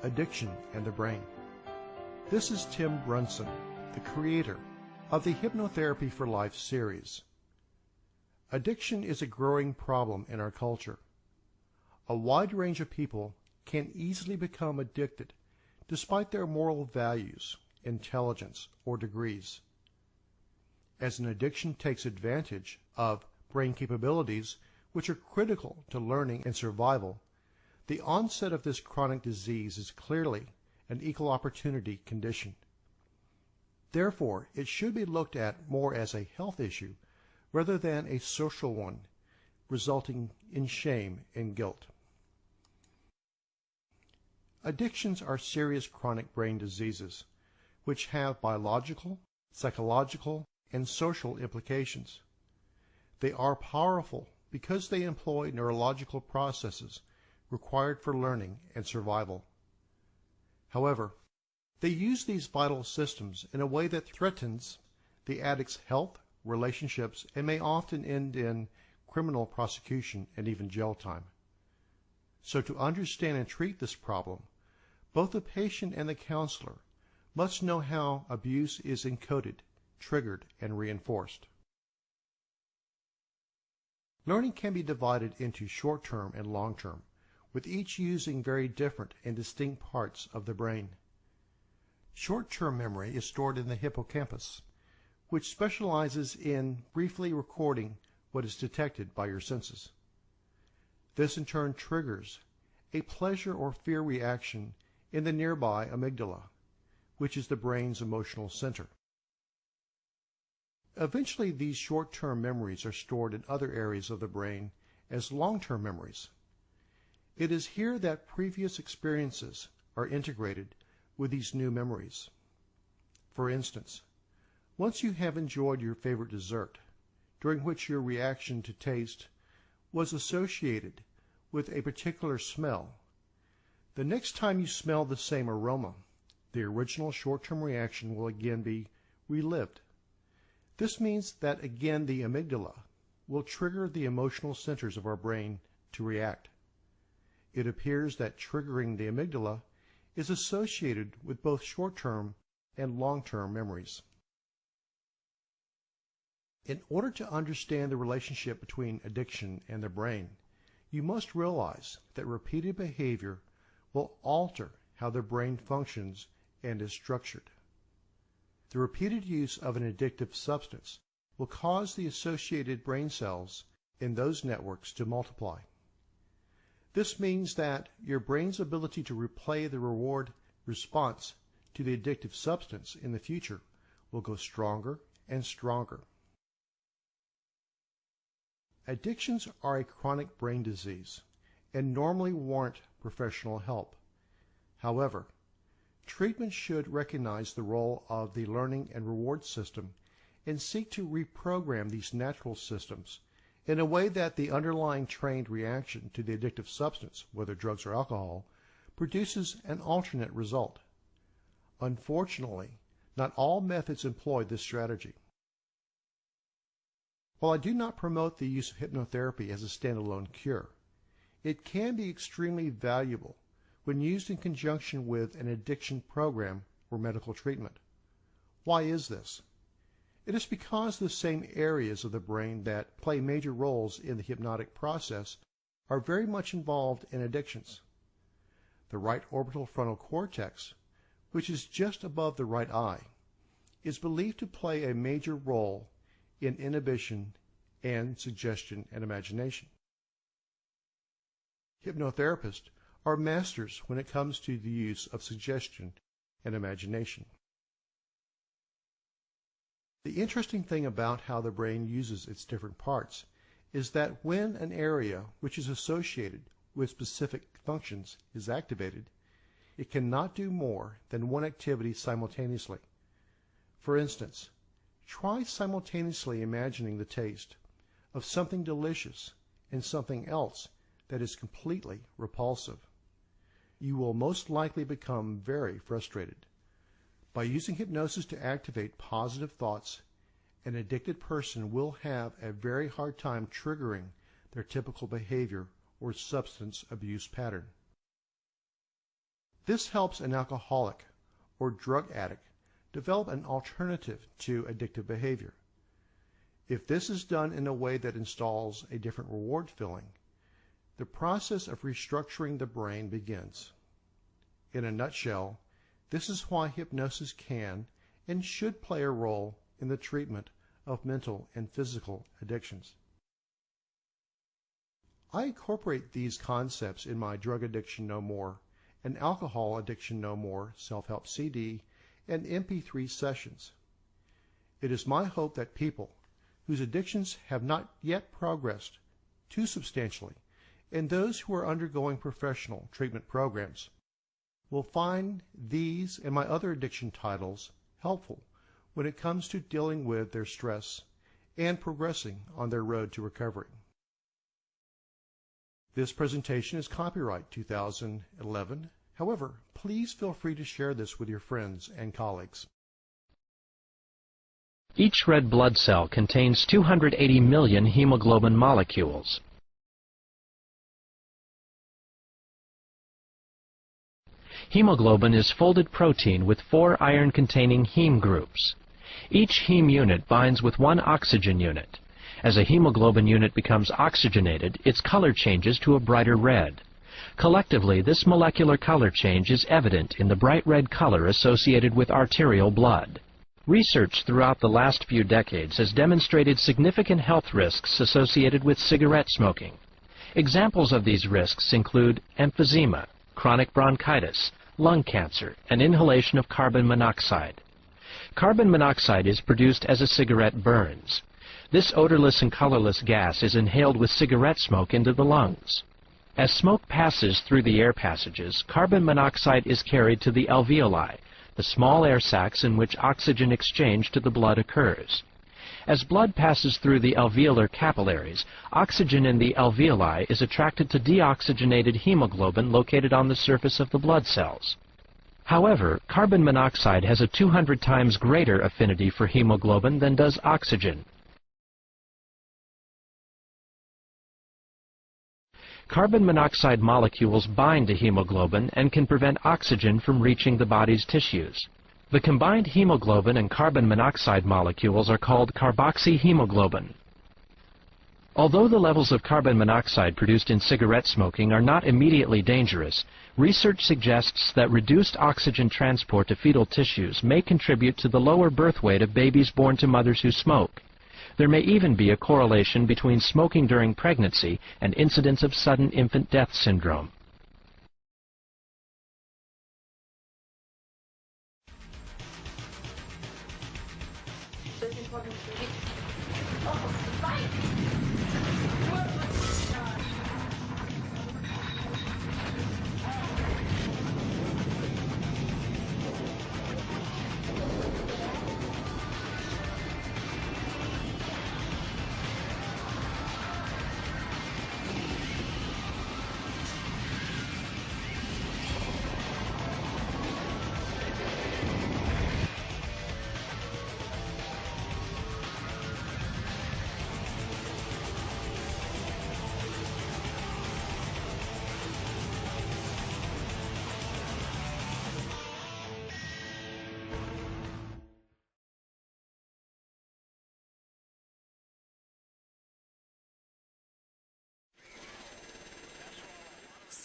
Addiction and the Brain. This is Tim Brunson, the creator of the Hypnotherapy for Life series. Addiction is a growing problem in our culture. A wide range of people can easily become addicted despite their moral values, intelligence, or degrees. As an addiction takes advantage of brain capabilities which are critical to learning and survival, the onset of this chronic disease is clearly an equal opportunity condition. Therefore, it should be looked at more as a health issue rather than a social one, resulting in shame and guilt. Addictions are serious chronic brain diseases, which have biological, psychological, and social implications. They are powerful because they employ neurological processes required for learning and survival. However, they use these vital systems in a way that threatens the addict's health, relationships, and may often end in criminal prosecution and even jail time. So to understand and treat this problem, both the patient and the counselor must know how abuse is encoded, triggered, and reinforced. Learning can be divided into short-term and long-term, with each using very different and distinct parts of the brain. Short-term memory is stored in the hippocampus, which specializes in briefly recording what is detected by your senses. This in turn triggers a pleasure or fear reaction in the nearby amygdala, which is the brain's emotional center. Eventually, these short-term memories are stored in other areas of the brain as long-term memories. It is here that previous experiences are integrated with these new memories. For instance, once you have enjoyed your favorite dessert, during which your reaction to taste was associated with a particular smell, the next time you smell the same aroma, the original short-term reaction will again be relived. This means that again the amygdala will trigger the emotional centers of our brain to react. It appears that triggering the amygdala is associated with both short-term and long-term memories. In order to understand the relationship between addiction and the brain, you must realize that repeated behavior will alter how the brain functions and is structured. The repeated use of an addictive substance will cause the associated brain cells in those networks to multiply. This means that your brain's ability to replay the reward response to the addictive substance in the future will go stronger and stronger. Addictions are a chronic brain disease and normally warrant professional help. However, treatment should recognize the role of the learning and reward system and seek to reprogram these natural systems in a way that the underlying trained reaction to the addictive substance, whether drugs or alcohol, produces an alternate result. Unfortunately, not all methods employ this strategy. While I do not promote the use of hypnotherapy as a standalone cure, it can be extremely valuable when used in conjunction with an addiction program or medical treatment. Why is this? It is because the same areas of the brain that play major roles in the hypnotic process are very much involved in addictions. The right orbital frontal cortex, which is just above the right eye, is believed to play a major role in inhibition and suggestion and imagination. Hypnotherapists are masters when it comes to the use of suggestion and imagination. The interesting thing about how the brain uses its different parts is that when an area which is associated with specific functions is activated, it cannot do more than one activity simultaneously. For instance, try simultaneously imagining the taste of something delicious and something else that is completely repulsive. You will most likely become very frustrated. By using hypnosis to activate positive thoughts, an addicted person will have a very hard time triggering their typical behavior or substance abuse pattern. This helps an alcoholic or drug addict develop an alternative to addictive behavior. If this is done in a way that installs a different reward filling, the process of restructuring the brain begins. In a nutshell, this is why hypnosis can and should play a role in the treatment of mental and physical addictions. I incorporate these concepts in my Drug Addiction No More and Alcohol Addiction No More self-help CD and MP3 sessions. It is my hope that people whose addictions have not yet progressed too substantially and those who are undergoing professional treatment programs will find these and my other addiction titles helpful when it comes to dealing with their stress and progressing on their road to recovery. This presentation is copyright 2011. However, please feel free to share this with your friends and colleagues. Each red blood cell contains 280 million hemoglobin molecules. Hemoglobin is folded protein with 4 iron-containing heme groups. Each heme unit binds with 1 oxygen unit. As a hemoglobin unit becomes oxygenated, its color changes to a brighter red. Collectively, this molecular color change is evident in the bright red color associated with arterial blood. Research throughout the last few decades has demonstrated significant health risks associated with cigarette smoking. Examples of these risks include emphysema, chronic bronchitis, lung cancer, and inhalation of carbon monoxide. Carbon monoxide is produced as a cigarette burns. This odorless and colorless gas is inhaled with cigarette smoke into the lungs. As smoke passes through the air passages, carbon monoxide is carried to the alveoli, the small air sacs in which oxygen exchange to the blood occurs. As blood passes through the alveolar capillaries, oxygen in the alveoli is attracted to deoxygenated hemoglobin located on the surface of the blood cells. However, carbon monoxide has a 200 times greater affinity for hemoglobin than does oxygen. Carbon monoxide molecules bind to hemoglobin and can prevent oxygen from reaching the body's tissues. The combined hemoglobin and carbon monoxide molecules are called carboxyhemoglobin. Although the levels of carbon monoxide produced in cigarette smoking are not immediately dangerous, research suggests that reduced oxygen transport to fetal tissues may contribute to the lower birth weight of babies born to mothers who smoke. There may even be a correlation between smoking during pregnancy and incidence of sudden infant death syndrome.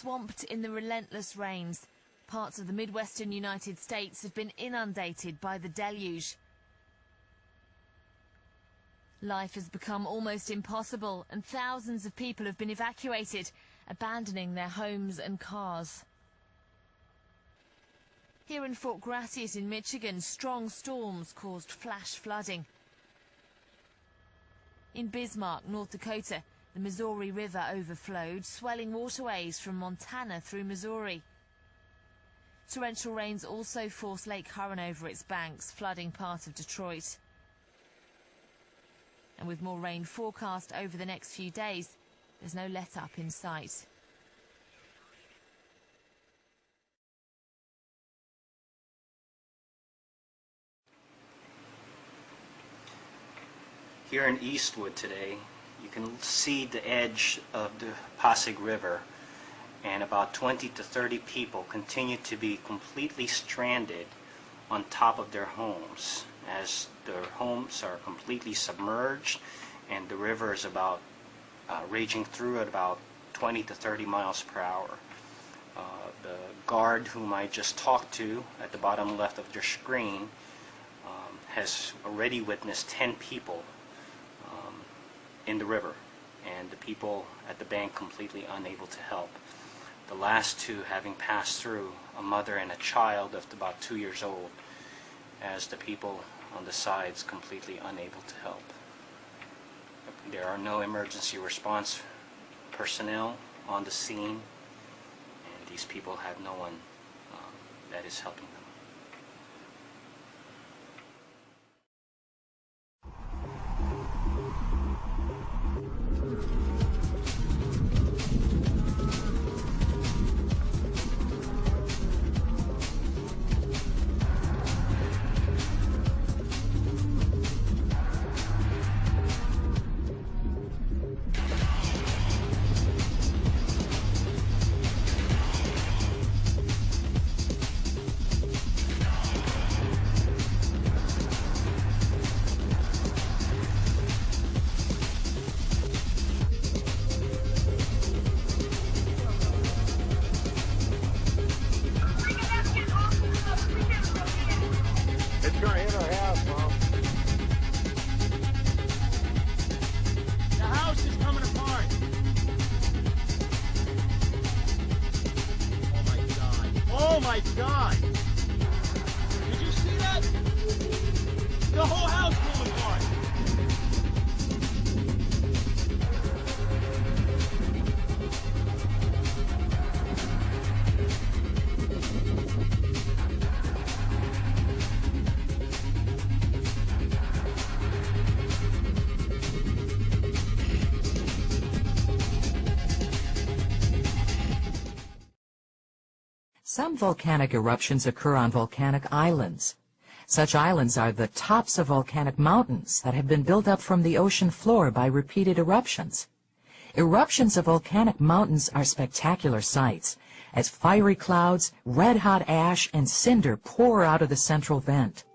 Swamped in the relentless rains, parts of the Midwestern United States have been inundated by the deluge. Life has become almost impossible, and thousands of people have been evacuated, abandoning their homes and cars. Here in Fort Gratiot in Michigan, strong storms caused flash flooding. In Bismarck, North Dakota, the Missouri River overflowed, swelling waterways from Montana through Missouri. Torrential rains also forced Lake Huron over its banks, flooding part of Detroit. And with more rain forecast over the next few days, there's no let-up in sight. Here in Eastwood today, you can see the edge of the Pasig River, and about 20 to 30 people continue to be completely stranded on top of their homes, as their homes are completely submerged and the river is about raging through at about 20 to 30 miles per hour. The guard whom I just talked to at the bottom left of your screen has already witnessed 10 people in the river, and the people at the bank completely unable to help. The last two having passed through, a mother and a child of about 2 years old, as the people on the sides completely unable to help. There are no emergency response personnel on the scene, and these people have no one that is helping them. Oh my God! Did you see that? The whole house blew apart! Some volcanic eruptions occur on volcanic islands. Such islands are the tops of volcanic mountains that have been built up from the ocean floor by repeated eruptions. Eruptions of volcanic mountains are spectacular sights, as fiery clouds, red-hot ash, and cinder pour out of the central vent.